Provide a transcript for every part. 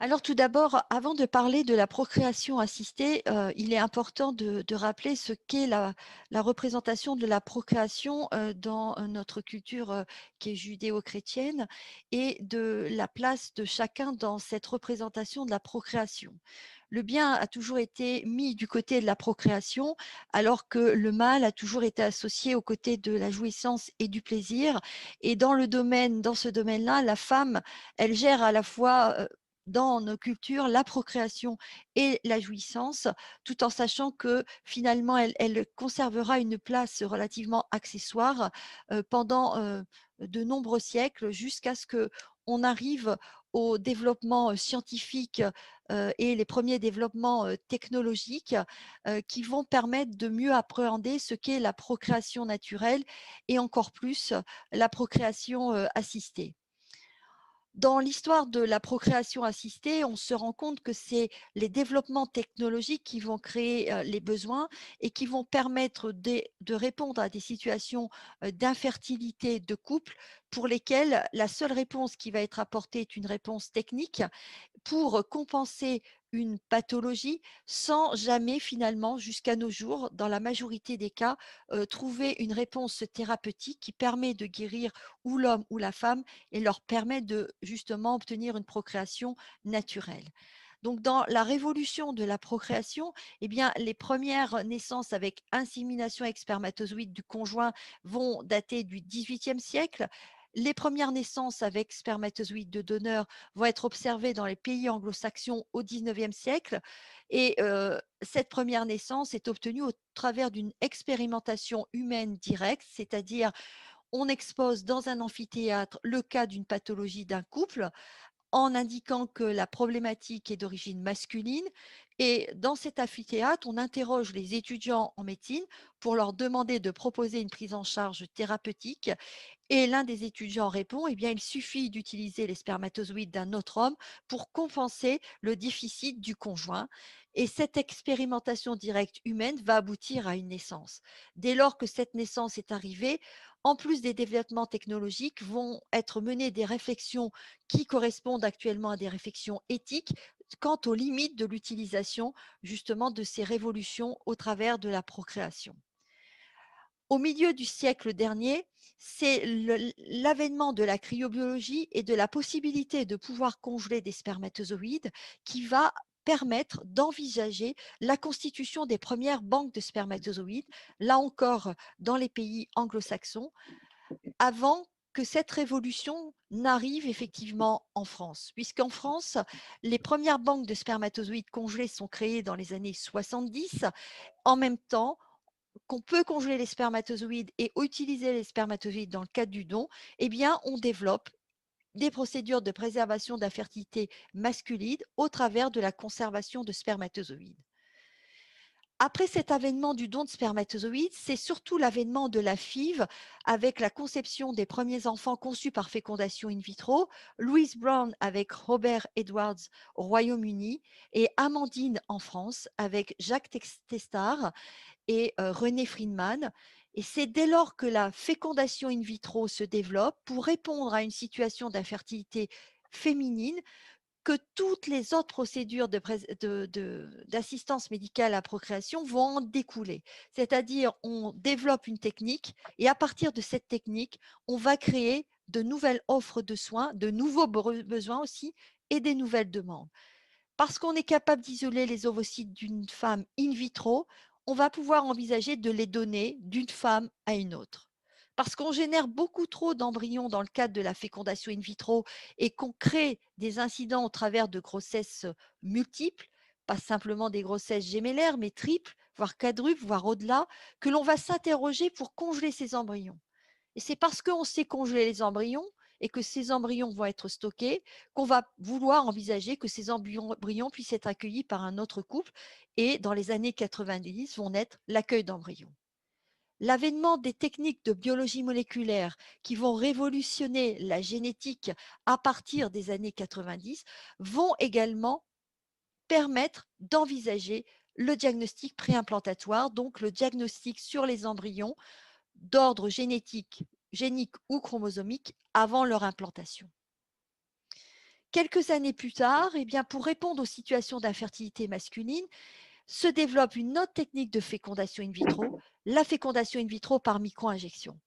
Alors tout d'abord, avant de parler de la procréation assistée, il est important de rappeler ce qu'est la représentation de la procréation, dans, notre culture, qui est judéo-chrétienne et de la place de chacun dans cette représentation de la procréation. Le bien a toujours été mis du côté de la procréation, alors que le mal a toujours été associé aux côtés de la jouissance et du plaisir et dans ce domaine-là, la femme, elle gère à la fois, dans nos cultures, la procréation et la jouissance, tout en sachant que finalement elle conservera une place relativement accessoire, pendant, de nombreux siècles jusqu'à ce qu'on arrive au développement, scientifique, et les premiers développements, technologiques, qui vont permettre de mieux appréhender ce qu'est la procréation naturelle et encore plus, la procréation, assistée. Dans l'histoire de la procréation assistée, on se rend compte que c'est les développements technologiques qui vont créer, les besoins et qui vont permettre de répondre à des situations, d'infertilité de couple pour lesquelles la seule réponse qui va être apportée est une réponse technique pour compenser une pathologie sans jamais finalement, jusqu'à nos jours, dans la majorité des cas, trouver une réponse thérapeutique qui permet de guérir ou l'homme ou la femme et leur permet de justement obtenir une procréation naturelle. Donc dans la révolution de la procréation, eh bien, les premières naissances avec insémination avec spermatozoïdes du conjoint vont dater du XVIIIe siècle. Les premières naissances avec spermatozoïdes de donneur vont être observées dans les pays anglo-saxons au XIXe siècle et cette première naissance est obtenue au travers d'une expérimentation humaine directe, c'est-à-dire on expose dans un amphithéâtre le cas d'une pathologie d'un couple en indiquant que la problématique est d'origine masculine et dans cet amphithéâtre, on interroge les étudiants en médecine pour leur demander de proposer une prise en charge thérapeutique et l'un des étudiants répond: «Eh bien, il suffit d'utiliser les spermatozoïdes d'un autre homme pour compenser le déficit du conjoint» et cette expérimentation directe humaine va aboutir à une naissance. Dès lors que cette naissance est arrivée, en plus des développements technologiques, vont être menées des réflexions qui correspondent actuellement à des réflexions éthiques quant aux limites de l'utilisation justement de ces révolutions au travers de la procréation. Au milieu du siècle dernier, c'est l'avènement de la cryobiologie et de la possibilité de pouvoir congeler des spermatozoïdes qui va permettre d'envisager la constitution des premières banques de spermatozoïdes, là encore dans les pays anglo-saxons, avant que cette révolution n'arrive effectivement en France. Puisqu'en France, les premières banques de spermatozoïdes congelés sont créées dans les années 70. En même temps, qu'on peut congeler les spermatozoïdes et utiliser les spermatozoïdes dans le cadre du don, eh bien, on développe des procédures de préservation de la fertilité masculine au travers de la conservation de spermatozoïdes. Après cet avènement du don de spermatozoïdes, c'est surtout l'avènement de la FIV avec la conception des premiers enfants conçus par fécondation in vitro, Louise Brown avec Robert Edwards au Royaume-Uni et Amandine en France avec Jacques Testard et René Friedman. Et c'est dès lors que la fécondation in vitro se développe pour répondre à une situation d'infertilité féminine que toutes les autres procédures d'assistance médicale à la procréation vont en découler. C'est-à-dire, on développe une technique et à partir de cette technique, on va créer de nouvelles offres de soins, de nouveaux besoins aussi et des nouvelles demandes. Parce qu'on est capable d'isoler les ovocytes d'une femme in vitro, on va pouvoir envisager de les donner d'une femme à une autre. Parce qu'on génère beaucoup trop d'embryons dans le cadre de la fécondation in vitro et qu'on crée des incidents au travers de grossesses multiples, pas simplement des grossesses gémellaires, mais triples, voire quadruples, voire au-delà, que l'on va s'interroger pour congeler ces embryons. Et c'est parce qu'on sait congeler les embryons et que ces embryons vont être stockés qu'on va vouloir envisager que ces embryons puissent être accueillis par un autre couple et dans les années 90 vont naître l'accueil d'embryons. L'avènement des techniques de biologie moléculaire qui vont révolutionner la génétique à partir des années 90 vont également permettre d'envisager le diagnostic préimplantatoire, donc le diagnostic sur les embryons d'ordre génétique, génique ou chromosomique avant leur implantation. Quelques années plus tard, eh bien, pour répondre aux situations d'infertilité masculine, se développe une autre technique de fécondation in vitro, la fécondation in vitro par micro-injection.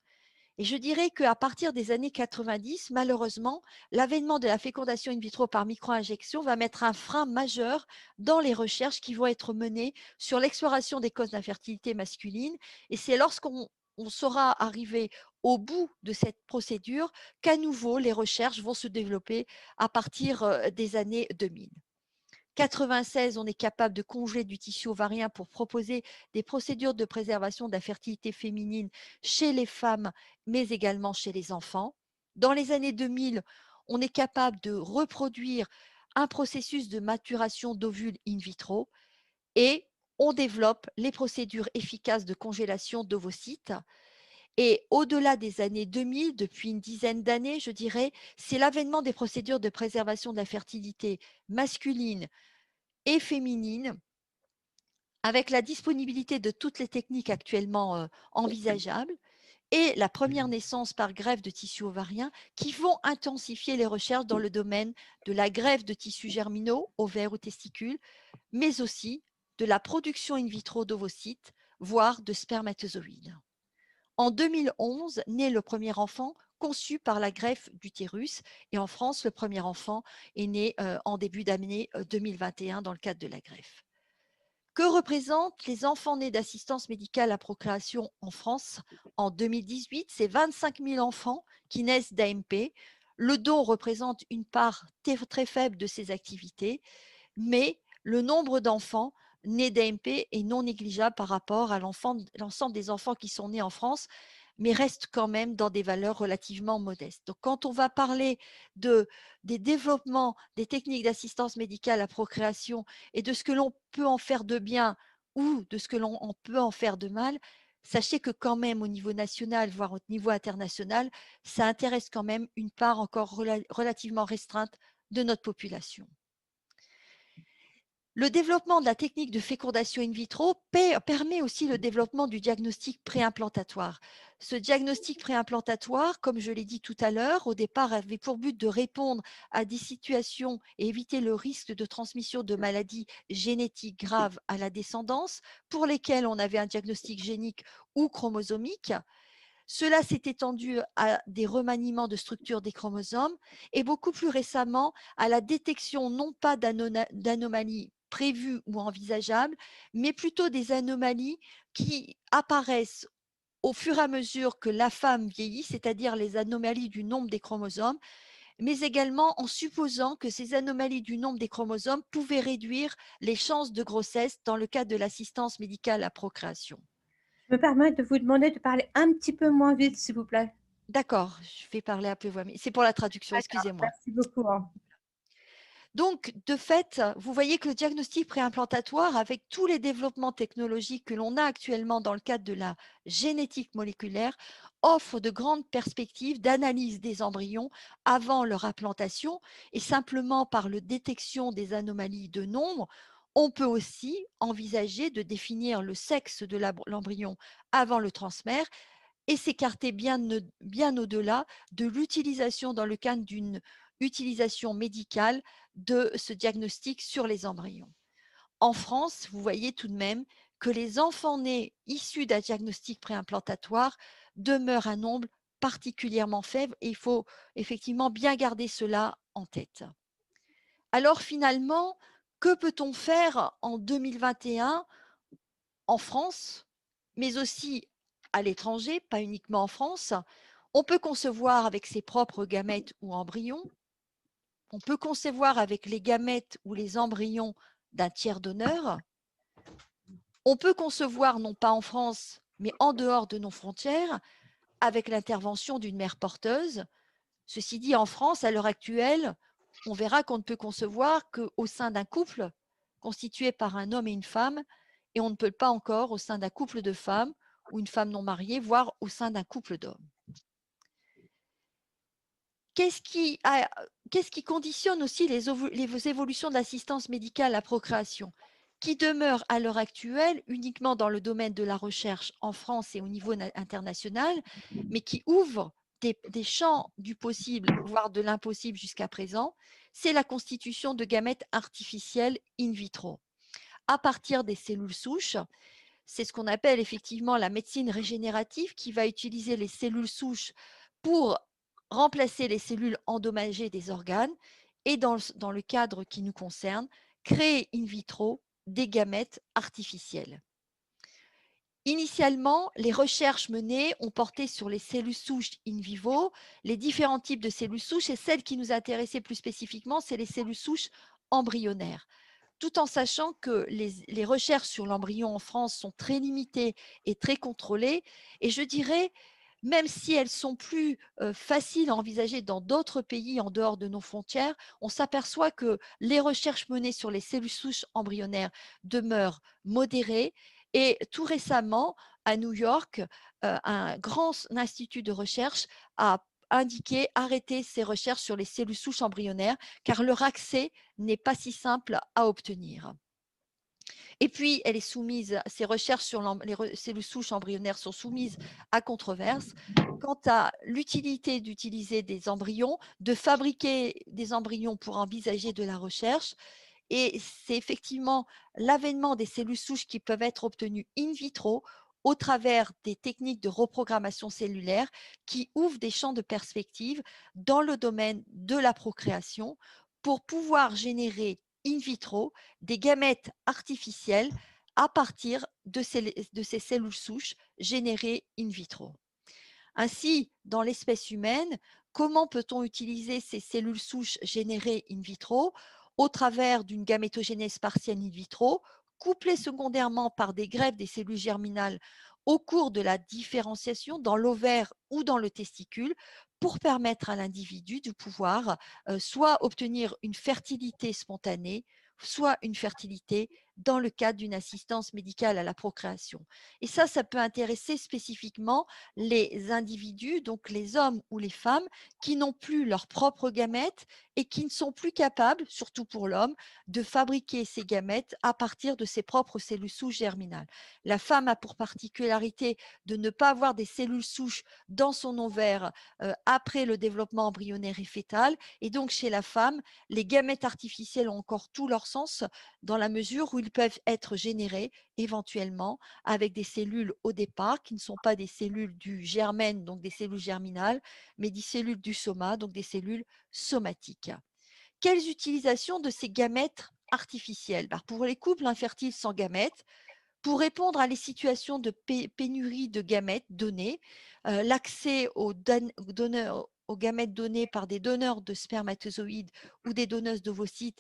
Et je dirais qu'à partir des années 90, malheureusement, l'avènement de la fécondation in vitro par micro-injection va mettre un frein majeur dans les recherches qui vont être menées sur l'exploration des causes d'infertilité masculine. Et c'est lorsqu'on saura arriver au bout de cette procédure qu'à nouveau les recherches vont se développer à partir des années 2000. 96, on est capable de congeler du tissu ovarien pour proposer des procédures de préservation de la fertilité féminine chez les femmes, mais également chez les enfants. Dans les années 2000, on est capable de reproduire un processus de maturation d'ovules in vitro et on développe les procédures efficaces de congélation d'ovocytes. Et au-delà des années 2000, depuis une dizaine d'années, je dirais, c'est l'avènement des procédures de préservation de la fertilité masculine et féminine, avec la disponibilité de toutes les techniques actuellement envisageables et la première naissance par greffe de tissu ovarien qui vont intensifier les recherches dans le domaine de la greffe de tissus germinaux, ovaires ou testicules, mais aussi de la production in vitro d'ovocytes, voire de spermatozoïdes. En 2011, naît le premier enfant conçu par la greffe d'utérus et en France, le premier enfant est né en début d'année 2021 dans le cadre de la greffe. Que représentent les enfants nés d'assistance médicale à procréation en France en 2018? C'est 25 000 enfants qui naissent d'AMP. Le don représente une part très faible de ces activités, mais le nombre d'enfants nés d'AMP est non négligeable par rapport à l'ensemble des enfants qui sont nés en France, mais reste quand même dans des valeurs relativement modestes. Donc, quand on va parler des développements des techniques d'assistance médicale à procréation et de ce que l'on peut en faire de bien ou de ce que l'on peut en faire de mal, sachez que quand même au niveau national, voire au niveau international, ça intéresse quand même une part encore relativement restreinte de notre population. Le développement de la technique de fécondation in vitro permet aussi le développement du diagnostic préimplantatoire. Ce diagnostic préimplantatoire, comme je l'ai dit tout à l'heure, au départ avait pour but de répondre à des situations et éviter le risque de transmission de maladies génétiques graves à la descendance, pour lesquelles on avait un diagnostic génique ou chromosomique. Cela s'est étendu à des remaniements de structure des chromosomes et beaucoup plus récemment à la détection non pas d'anomalies prévues ou envisageables, mais plutôt des anomalies qui apparaissent au fur et à mesure que la femme vieillit, c'est-à-dire les anomalies du nombre des chromosomes, mais également en supposant que ces anomalies du nombre des chromosomes pouvaient réduire les chances de grossesse dans le cadre de l'assistance médicale à procréation. Je me permets de vous demander de parler un petit peu moins vite, s'il vous plaît. D'accord, je vais parler à peu voix, mais c'est pour la traduction, D'accord, excusez-moi. merci beaucoup, hein. Donc, de fait, vous voyez que le diagnostic préimplantatoire, avec tous les développements technologiques que l'on a actuellement dans le cadre de la génétique moléculaire, offre de grandes perspectives d'analyse des embryons avant leur implantation et simplement par la détection des anomalies de nombre, on peut aussi envisager de définir le sexe de l'embryon avant le transfert et s'écarter bien au-delà de l'utilisation dans le cadre d'une utilisation médicale de ce diagnostic sur les embryons. En France, vous voyez tout de même que les enfants nés issus d'un diagnostic préimplantatoire demeurent un nombre particulièrement faible et il faut effectivement bien garder cela en tête. Alors finalement, que peut-on faire en 2021 en France, mais aussi à l'étranger, pas uniquement en France? On peut concevoir avec ses propres gamètes ou embryons. On peut concevoir avec les gamètes ou les embryons d'un tiers donneur. On peut concevoir, non pas en France, mais en dehors de nos frontières, avec l'intervention d'une mère porteuse. Ceci dit, en France, à l'heure actuelle, on verra qu'on ne peut concevoir qu'au sein d'un couple constitué par un homme et une femme, et on ne peut pas encore au sein d'un couple de femmes ou une femme non mariée, voire au sein d'un couple d'hommes. Qu'est-ce qui conditionne aussi les évolutions de l'assistance médicale à la procréation, qui demeure à l'heure actuelle uniquement dans le domaine de la recherche en France et au niveau international, mais qui ouvre des champs du possible, voire de l'impossible jusqu'à présent, c'est la constitution de gamètes artificiels in vitro. À partir des cellules souches, c'est ce qu'on appelle effectivement la médecine régénérative qui va utiliser les cellules souches pour remplacer les cellules endommagées des organes et dans le cadre qui nous concerne, créer in vitro des gamètes artificielles. Initialement, les recherches menées ont porté sur les cellules souches in vivo, les différents types de cellules souches et celle qui nous intéressait plus spécifiquement, c'est les cellules souches embryonnaires. Tout en sachant que les recherches sur l'embryon en France sont très limitées et très contrôlées, et je dirais, même si elles sont plus faciles à envisager dans d'autres pays en dehors de nos frontières, on s'aperçoit que les recherches menées sur les cellules souches embryonnaires demeurent modérées. Et tout récemment, à New York, un grand institut de recherche a indiqué arrêter ses recherches sur les cellules souches embryonnaires car leur accès n'est pas si simple à obtenir. Et puis, elle est soumise, ces recherches sur les cellules souches embryonnaires sont soumises à controverse quant à l'utilité d'utiliser des embryons, de fabriquer des embryons pour envisager de la recherche. Et c'est effectivement l'avènement des cellules souches qui peuvent être obtenues in vitro au travers des techniques de reprogrammation cellulaire qui ouvrent des champs de perspective dans le domaine de la procréation pour pouvoir générer in vitro des gamètes artificielles à partir de ces cellules souches générées in vitro. Ainsi, dans l'espèce humaine, comment peut-on utiliser ces cellules souches générées in vitro au travers d'une gamétogénèse partielle in vitro, couplée secondairement par des greffes des cellules germinales au cours de la différenciation dans l'ovaire ou dans le testicule pour permettre à l'individu de pouvoir soit obtenir une fertilité spontanée, soit une fertilité dans le cadre d'une assistance médicale à la procréation. Et ça peut intéresser spécifiquement les individus, donc les hommes ou les femmes, qui n'ont plus leurs propres gamètes et qui ne sont plus capables, surtout pour l'homme, de fabriquer ces gamètes à partir de ses propres cellules souches germinales. La femme a pour particularité de ne pas avoir des cellules souches dans son ovaire après le développement embryonnaire et fœtal. Et donc, chez la femme, les gamètes artificiels ont encore tout leur sens dans la mesure où ils peuvent être générés éventuellement avec des cellules au départ qui ne sont pas des cellules du germène, donc des cellules germinales, mais des cellules du soma, donc des cellules somatiques. Quelles utilisations de ces gamètes artificiels? Pour les couples infertiles sans gamètes, pour répondre à les situations de pénurie de gamètes donnés, l'accès aux gamètes donnés par des donneurs de spermatozoïdes ou des donneuses d'ovocytes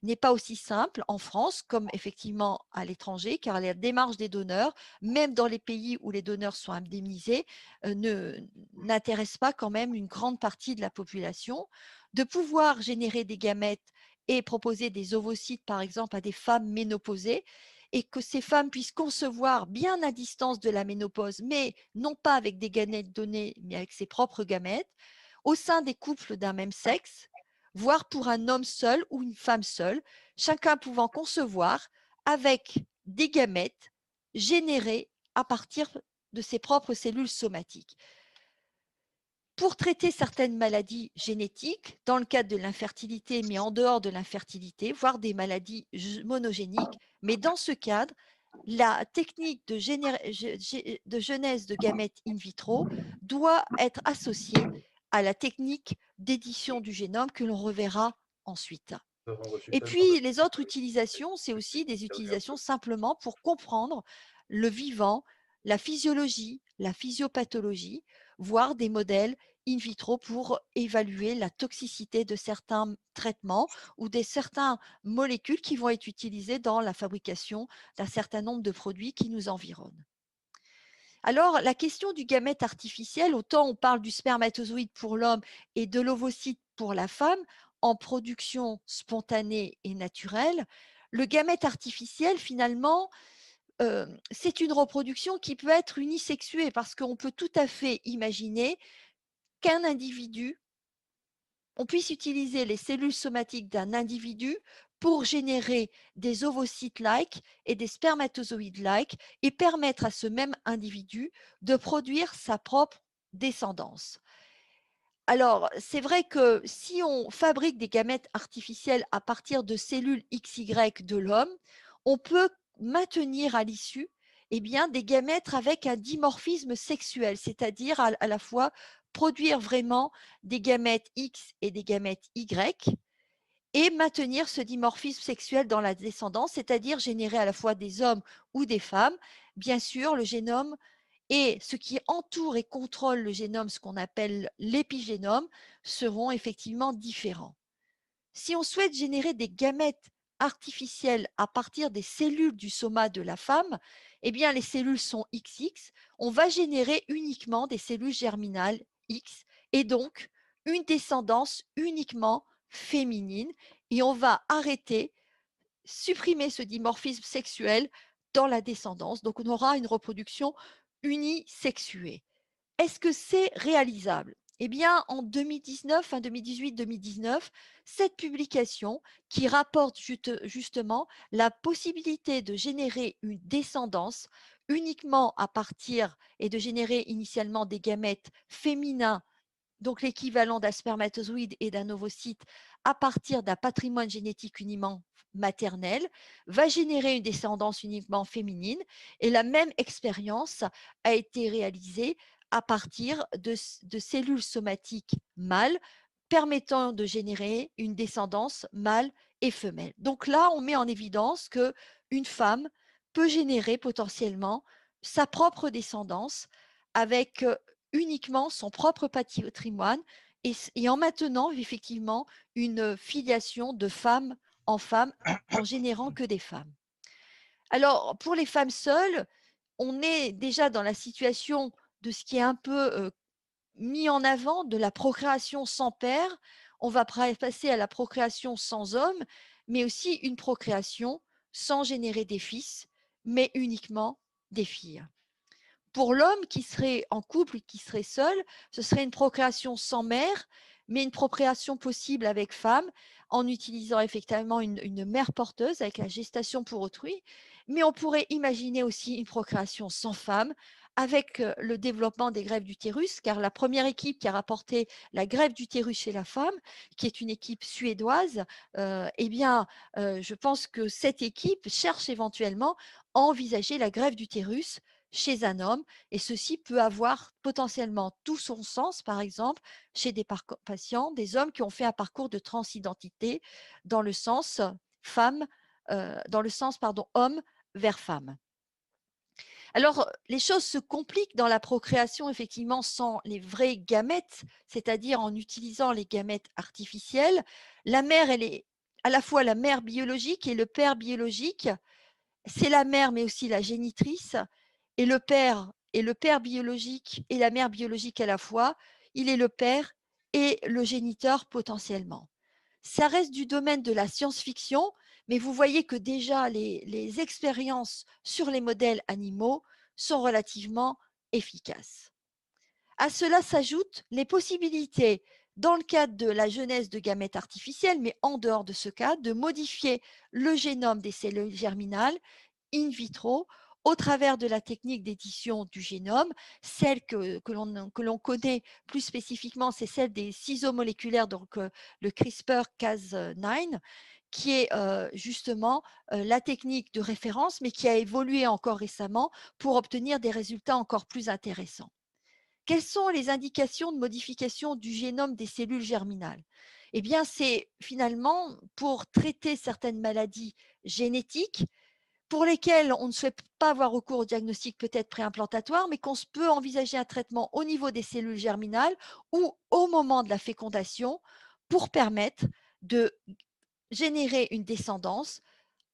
n'est pas aussi simple en France comme effectivement à l'étranger, car la démarche des donneurs, même dans les pays où les donneurs sont indemnisés, n'intéresse pas quand même une grande partie de la population. De pouvoir générer des gamètes et proposer des ovocytes, par exemple, à des femmes ménopausées, et que ces femmes puissent concevoir bien à distance de la ménopause, mais non pas avec des gamètes données, mais avec ses propres gamètes, au sein des couples d'un même sexe, voire pour un homme seul ou une femme seule, chacun pouvant concevoir avec des gamètes générées à partir de ses propres cellules somatiques. Pour traiter certaines maladies génétiques, dans le cadre de l'infertilité, mais en dehors de l'infertilité, voire des maladies monogéniques, mais dans ce cadre, la technique de genèse de gamètes in vitro doit être associée à la technique d'édition du génome que l'on reverra ensuite. Et puis, les autres utilisations, c'est aussi des utilisations simplement pour comprendre le vivant, la physiologie, la physiopathologie, voire des modèles in vitro pour évaluer la toxicité de certains traitements ou de certaines molécules qui vont être utilisées dans la fabrication d'un certain nombre de produits qui nous environnent. Alors, la question du gamète artificiel, autant on parle du spermatozoïde pour l'homme et de l'ovocyte pour la femme, en production spontanée et naturelle, le gamète artificiel, finalement, c'est une reproduction qui peut être unisexuée parce qu'on peut tout à fait imaginer qu'un individu, on puisse utiliser les cellules somatiques d'un individu pour générer des ovocytes-like et des spermatozoïdes-like et permettre à ce même individu de produire sa propre descendance. Alors, c'est vrai que si on fabrique des gamètes artificielles à partir de cellules XY de l'homme, on peut maintenir à l'issue, eh bien, des gamètes avec un dimorphisme sexuel, c'est-à-dire à la fois produire vraiment des gamètes X et des gamètes Y et maintenir ce dimorphisme sexuel dans la descendance, c'est-à-dire générer à la fois des hommes ou des femmes. Bien sûr, le génome et ce qui entoure et contrôle le génome, ce qu'on appelle l'épigénome, seront effectivement différents. Si on souhaite générer des gamètes artificielles à partir des cellules du soma de la femme, eh bien les cellules sont XX, on va générer uniquement des cellules germinales X et donc une descendance uniquement féminine et on va arrêter, supprimer ce dimorphisme sexuel dans la descendance. Donc on aura une reproduction unisexuée. Est-ce que c'est réalisable? Eh bien, en 2019, fin 2018-2019, cette publication qui rapporte justement la possibilité de générer une descendance uniquement à partir et de générer initialement des gamètes féminins, donc l'équivalent d'un spermatozoïde et d'un ovocyte, à partir d'un patrimoine génétique uniquement maternel, va générer une descendance uniquement féminine. Et la même expérience a été réalisée à partir de cellules somatiques mâles, permettant de générer une descendance mâle et femelle. Donc là, on met en évidence qu'une femme peut générer potentiellement sa propre descendance avec uniquement son propre patrimoine et en maintenant effectivement une filiation de femme en femme en générant que des femmes. Alors, pour les femmes seules, on est déjà dans la situation de ce qui est un peu mis en avant de la procréation sans père. On va passer à la procréation sans homme, mais aussi une procréation sans générer des fils, mais uniquement des filles. Pour l'homme qui serait en couple, qui serait seul, ce serait une procréation sans mère, mais une procréation possible avec femme, en utilisant effectivement une mère porteuse avec la gestation pour autrui. Mais on pourrait imaginer aussi une procréation sans femme, avec le développement des greffes d'utérus, car la première équipe qui a rapporté la greffe d'utérus chez la femme, qui est une équipe suédoise, eh bien, je pense que cette équipe cherche éventuellement à envisager la greffe d'utérus chez un homme et ceci peut avoir potentiellement tout son sens, par exemple, chez des patients, des hommes qui ont fait un parcours de transidentité dans le sens femme, dans le sens, pardon, homme vers femme. Alors, les choses se compliquent dans la procréation, effectivement, sans les vrais gamètes, c'est-à-dire en utilisant les gamètes artificiels. La mère, elle est à la fois la mère biologique et le père biologique. C'est la mère, mais aussi la génitrice, et le père biologique et la mère biologique à la fois. Il est le père et le géniteur potentiellement. Ça reste du domaine de la science-fiction, mais vous voyez que déjà les expériences sur les modèles animaux sont relativement efficaces. À cela s'ajoutent les possibilités, dans le cadre de la genèse de gamètes artificiels, mais en dehors de ce cas, de modifier le génome des cellules germinales in vitro au travers de la technique d'édition du génome, celle que l'on connaît plus spécifiquement, c'est celle des ciseaux moléculaires, donc le CRISPR-Cas9, qui est justement la technique de référence, mais qui a évolué encore récemment pour obtenir des résultats encore plus intéressants. Quelles sont les indications de modification du génome des cellules germinales? Eh bien, c'est finalement pour traiter certaines maladies génétiques pour lesquelles on ne souhaite pas avoir recours au diagnostic peut-être préimplantatoire, mais qu'on peut envisager un traitement au niveau des cellules germinales ou au moment de la fécondation pour permettre de générer une descendance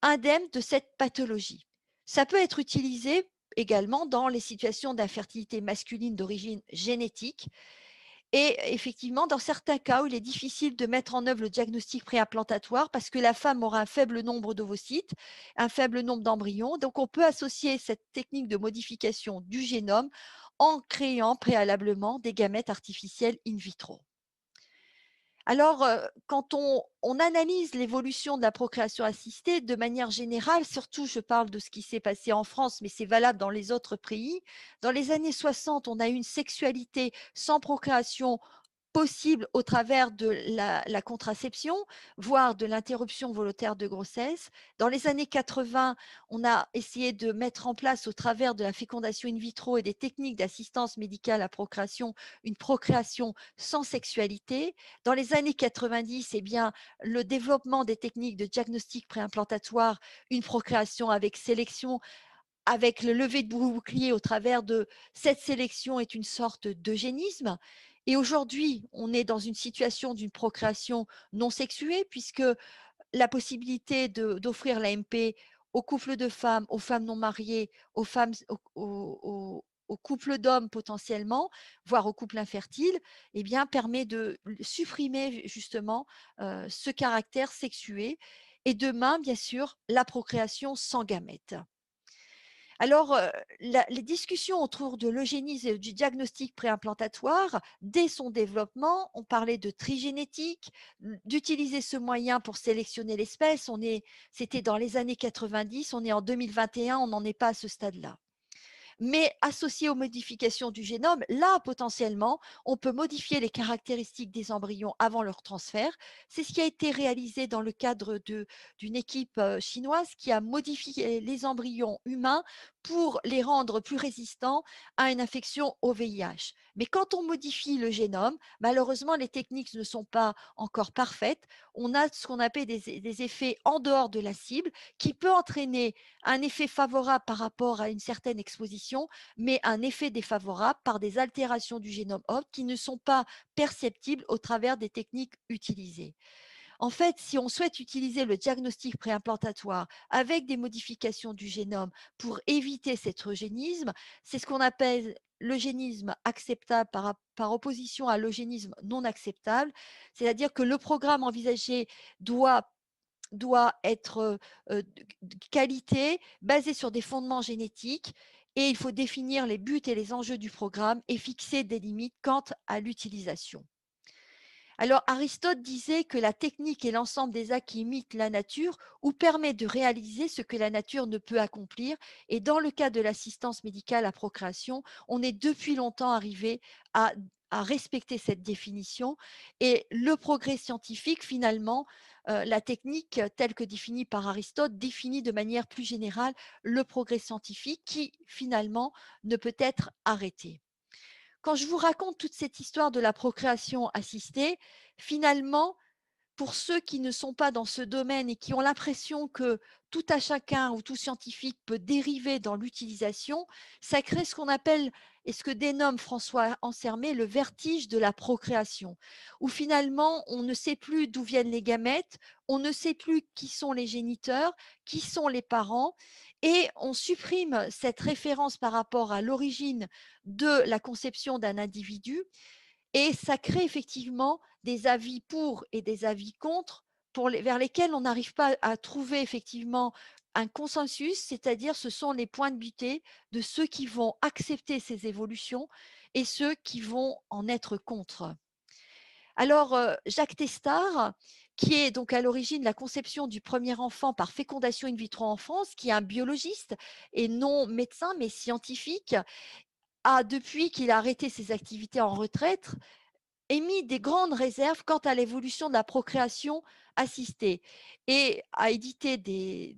indemne de cette pathologie. Ça peut être utilisé également dans les situations d'infertilité masculine d'origine génétique et effectivement, dans certains cas où il est difficile de mettre en œuvre le diagnostic préimplantatoire parce que la femme aura un faible nombre d'ovocytes, un faible nombre d'embryons. Donc, on peut associer cette technique de modification du génome en créant préalablement des gamètes artificielles in vitro. Alors, quand on analyse l'évolution de la procréation assistée de manière générale, surtout je parle de ce qui s'est passé en France, mais c'est valable dans les autres pays. Dans les années 60, on a eu une sexualité sans procréation possible au travers de la contraception, voire de l'interruption volontaire de grossesse. Dans les années 80, on a essayé de mettre en place au travers de la fécondation in vitro et des techniques d'assistance médicale à procréation, une procréation sans sexualité. Dans les années 90, eh bien, le développement des techniques de diagnostic préimplantatoire, une procréation avec sélection, avec le lever de bouclier au travers de cette sélection est une sorte d'eugénisme. Et aujourd'hui, on est dans une situation d'une procréation non sexuée puisque la possibilité d'offrir l'AMP aux couples de femmes, aux femmes non mariées, aux femmes, aux couples d'hommes potentiellement, voire aux couples infertiles, eh bien, permet de supprimer justement ce caractère sexué. Et demain, bien sûr, la procréation sans gamètes. Alors, les discussions autour de l'eugénisme et du diagnostic préimplantatoire, dès son développement, on parlait de trigénétique, d'utiliser ce moyen pour sélectionner l'espèce. C'était dans les années 90, on est en 2021, on n'en est pas à ce stade-là. Mais associé aux modifications du génome, là, potentiellement, on peut modifier les caractéristiques des embryons avant leur transfert. C'est ce qui a été réalisé dans le cadre d'une équipe chinoise qui a modifié les embryons humains pour les rendre plus résistants à une infection au VIH. Mais quand on modifie le génome, malheureusement, les techniques ne sont pas encore parfaites. On a ce qu'on appelle des effets en dehors de la cible qui peut entraîner un effet favorable par rapport à une certaine exposition, mais un effet défavorable par des altérations du génome hôte qui ne sont pas perceptibles au travers des techniques utilisées. En fait, si on souhaite utiliser le diagnostic préimplantatoire avec des modifications du génome pour éviter cet eugénisme, c'est ce qu'on appelle l'eugénisme acceptable par opposition à l'eugénisme non acceptable, c'est-à-dire que le programme envisagé doit être de qualité, basé sur des fondements génétiques et il faut définir les buts et les enjeux du programme et fixer des limites quant à l'utilisation. Alors Aristote disait que la technique est l'ensemble des actes qui imitent la nature ou permet de réaliser ce que la nature ne peut accomplir. Et dans le cas de l'assistance médicale à procréation, on est depuis longtemps arrivé à, à respecter cette définition. Et le progrès scientifique, finalement, la technique telle que définie par Aristote définit de manière plus générale le progrès scientifique qui, finalement, ne peut être arrêté. Quand je vous raconte toute cette histoire de la procréation assistée, finalement, pour ceux qui ne sont pas dans ce domaine et qui ont l'impression que tout à chacun ou tout scientifique peut dériver dans l'utilisation, ça crée ce qu'on appelle et ce que dénomme François Ansermet le vertige de la procréation, où finalement on ne sait plus d'où viennent les gamètes, on ne sait plus qui sont les géniteurs, qui sont les parents, et on supprime cette référence par rapport à l'origine de la conception d'un individu et ça crée effectivement des avis pour et des avis contre vers lesquels on n'arrive pas à trouver effectivement un consensus, c'est-à-dire ce sont les points de butée de ceux qui vont accepter ces évolutions et ceux qui vont en être contre. Alors, Jacques Testard, qui est donc à l'origine de la conception du premier enfant par fécondation in vitro en France, qui est un biologiste et non médecin mais scientifique, a depuis qu'il a arrêté ses activités en retraite émis des grandes réserves quant à l'évolution de la procréation assistée et a édité des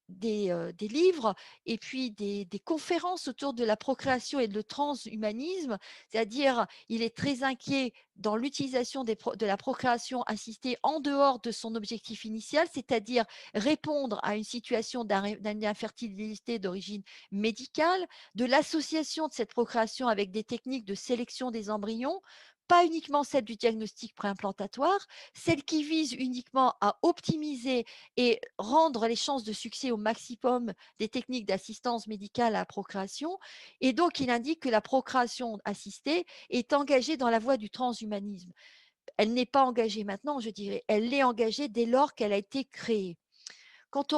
livres et puis des conférences autour de la procréation et de le transhumanisme, c'est-à-dire il est très inquiet dans l'utilisation de la procréation assistée en dehors de son objectif initial, c'est-à-dire répondre à une situation d'infertilité d'origine médicale, de l'association de cette procréation avec des techniques de sélection des embryons, pas uniquement celle du diagnostic préimplantatoire, celle qui vise uniquement à optimiser et rendre les chances de succès au maximum des techniques d'assistance médicale à la procréation. Et donc, il indique que la procréation assistée est engagée dans la voie du transhumanisme. Elle n'est pas engagée maintenant, je dirais. Elle l'est engagée dès lors qu'elle a été créée. Quand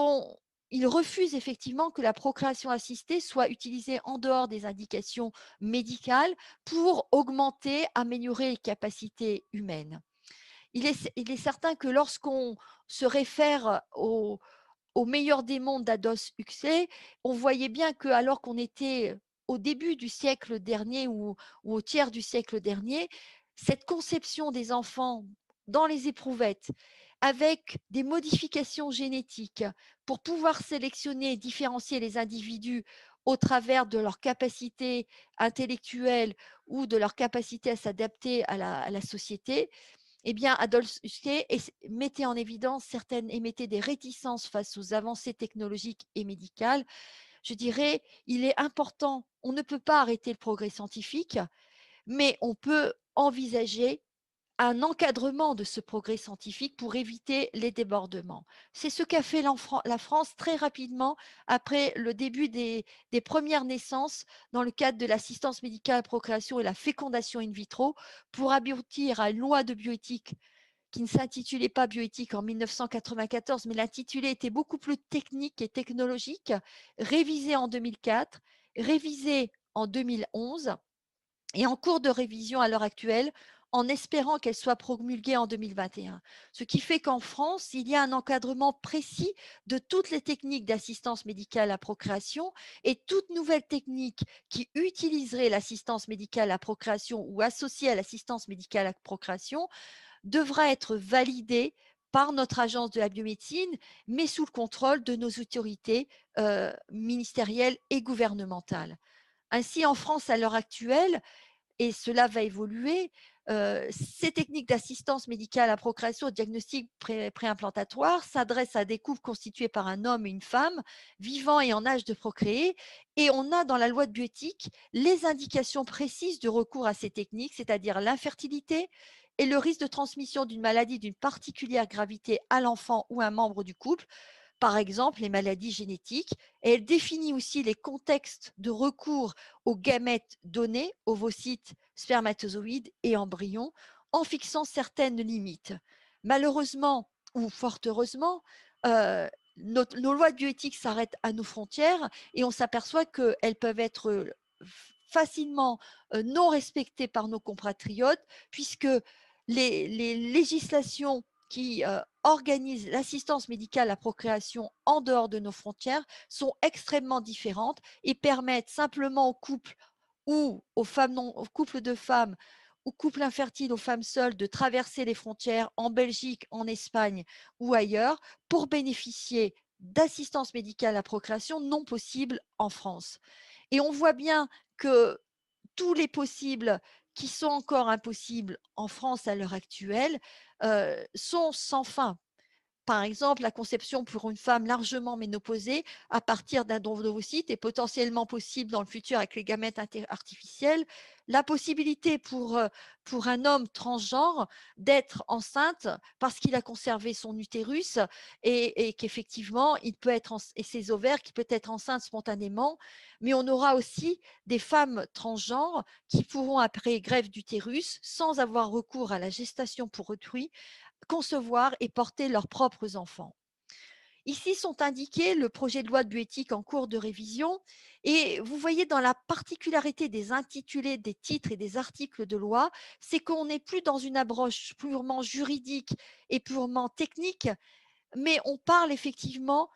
il refuse effectivement que la procréation assistée soit utilisée en dehors des indications médicales pour augmenter, améliorer les capacités humaines. Il est certain que lorsqu'on se réfère au meilleur des mondes d'Ados Huxley, on voyait bien que alors qu'on était au début du siècle dernier ou au tiers du siècle dernier, cette conception des enfants dans les éprouvettes avec des modifications génétiques pour pouvoir sélectionner et différencier les individus au travers de leur capacité intellectuelle ou de leur capacité à s'adapter à la société, eh bien, Adolphe Huxley mettait en évidence certaines, émettait des réticences face aux avancées technologiques et médicales. Je dirais, il est important, on ne peut pas arrêter le progrès scientifique, mais on peut envisager un encadrement de ce progrès scientifique pour éviter les débordements. C'est ce qu'a fait la France très rapidement après le début des premières naissances dans le cadre de l'assistance médicale à la procréation et la fécondation in vitro pour aboutir à une loi de bioéthique qui ne s'intitulait pas bioéthique en 1994, mais l'intitulé était beaucoup plus technique et technologique, révisée en 2004, révisée en 2011 et en cours de révision à l'heure actuelle, en espérant qu'elle soit promulguée en 2021. Ce qui fait qu'en France, il y a un encadrement précis de toutes les techniques d'assistance médicale à procréation et toute nouvelle technique qui utiliserait l'assistance médicale à procréation ou associée à l'assistance médicale à procréation devra être validée par notre agence de la biomédecine, mais sous le contrôle de nos autorités ministérielles et gouvernementales. Ainsi, en France, à l'heure actuelle, et cela va évoluer. Ces techniques d'assistance médicale à procréation au diagnostic préimplantatoire s'adressent à des couples constitués par un homme et une femme, vivant et en âge de procréer. Et on a dans la loi de bioéthique les indications précises de recours à ces techniques, c'est-à-dire l'infertilité et le risque de transmission d'une maladie d'une particulière gravité à l'enfant ou à un membre du couple, par exemple les maladies génétiques, et elle définit aussi les contextes de recours aux gamètes donnés, ovocytes, spermatozoïdes et embryons, en fixant certaines limites. Malheureusement ou fort heureusement, nos lois de bioéthique s'arrêtent à nos frontières et on s'aperçoit qu'elles peuvent être facilement non respectées par nos compatriotes, puisque les législations qui organisent l'assistance médicale à procréation en dehors de nos frontières sont extrêmement différentes et permettent simplement aux couples ou aux femmes non, aux couples de femmes ou couples infertiles, aux femmes seules de traverser les frontières en Belgique, en Espagne ou ailleurs pour bénéficier d'assistance médicale à la procréation non possible en France. Et on voit bien que tous les possibles qui sont encore impossibles en France à l'heure actuelle sont sans fin. Par exemple, la conception pour une femme largement ménopausée à partir d'un don d'ovocytes est potentiellement possible dans le futur avec les gamètes artificiels. La possibilité pour un homme transgenre d'être enceinte parce qu'il a conservé son utérus et qu'effectivement, il peut être et ses ovaires, qui peut être enceinte spontanément. Mais on aura aussi des femmes transgenres qui pourront, après greffe d'utérus, sans avoir recours à la gestation pour autrui, concevoir et porter leurs propres enfants. Ici sont indiqués le projet de loi de bioéthique en cours de révision et vous voyez dans la particularité des intitulés, des titres et des articles de loi, c'est qu'on n'est plus dans une approche purement juridique et purement technique, mais on parle effectivement,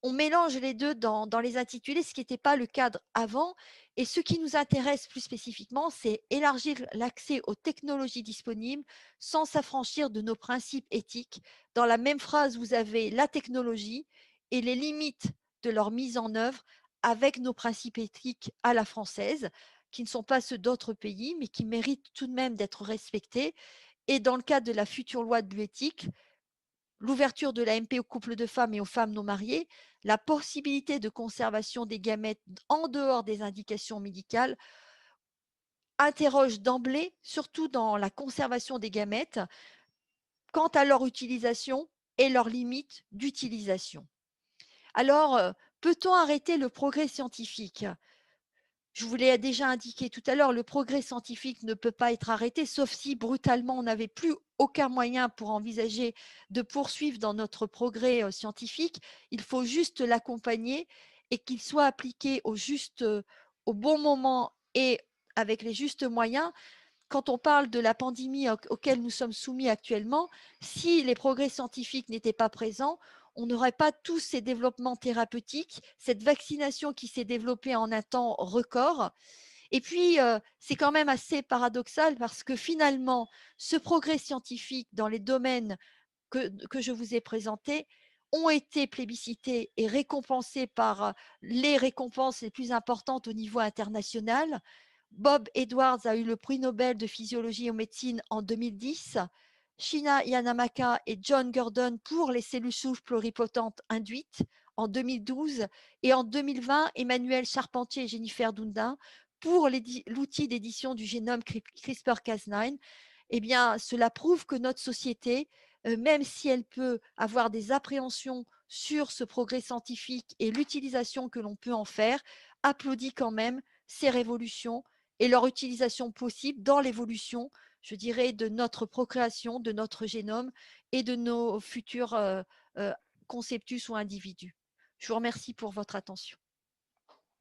on mélange les 2 dans les intitulés, ce qui n'était pas le cadre avant. Et ce qui nous intéresse plus spécifiquement, c'est élargir l'accès aux technologies disponibles sans s'affranchir de nos principes éthiques. Dans la même phrase, vous avez la technologie et les limites de leur mise en œuvre avec nos principes éthiques à la française, qui ne sont pas ceux d'autres pays, mais qui méritent tout de même d'être respectés. Et dans le cadre de la future loi de bioéthique, l'ouverture de l'AMP aux couples de femmes et aux femmes non mariées, la possibilité de conservation des gamètes en dehors des indications médicales interroge d'emblée, surtout dans la conservation des gamètes, quant à leur utilisation et leurs limites d'utilisation. Alors, peut-on arrêter le progrès scientifique? Je vous l'ai déjà indiqué tout à l'heure, le progrès scientifique ne peut pas être arrêté, sauf si brutalement on n'avait plus aucun moyen pour envisager de poursuivre dans notre progrès scientifique. Il faut juste l'accompagner et qu'il soit appliqué au bon moment et avec les justes moyens. Quand on parle de la pandémie auquel nous sommes soumis actuellement, si les progrès scientifiques n'étaient pas présents, on n'aurait pas tous ces développements thérapeutiques, cette vaccination qui s'est développée en un temps record Et puis, c'est quand même assez paradoxal parce que finalement, ce progrès scientifique dans les domaines que je vous ai présentés ont été plébiscités et récompensés par les récompenses les plus importantes au niveau international. Bob Edwards a eu le prix Nobel de physiologie et médecine en 2010, Shina Yanamaka et John Gurdon pour les cellules souches pluripotentes induites en 2012 et en 2020, Emmanuel Charpentier et Jennifer Doudna pour l'outil d'édition du génome CRISPR-Cas9. Eh bien, cela prouve que notre société, même si elle peut avoir des appréhensions sur ce progrès scientifique et l'utilisation que l'on peut en faire, applaudit quand même ces révolutions et leur utilisation possible dans l'évolution, je dirais, de notre procréation, de notre génome et de nos futurs conceptus ou individus. Je vous remercie pour votre attention.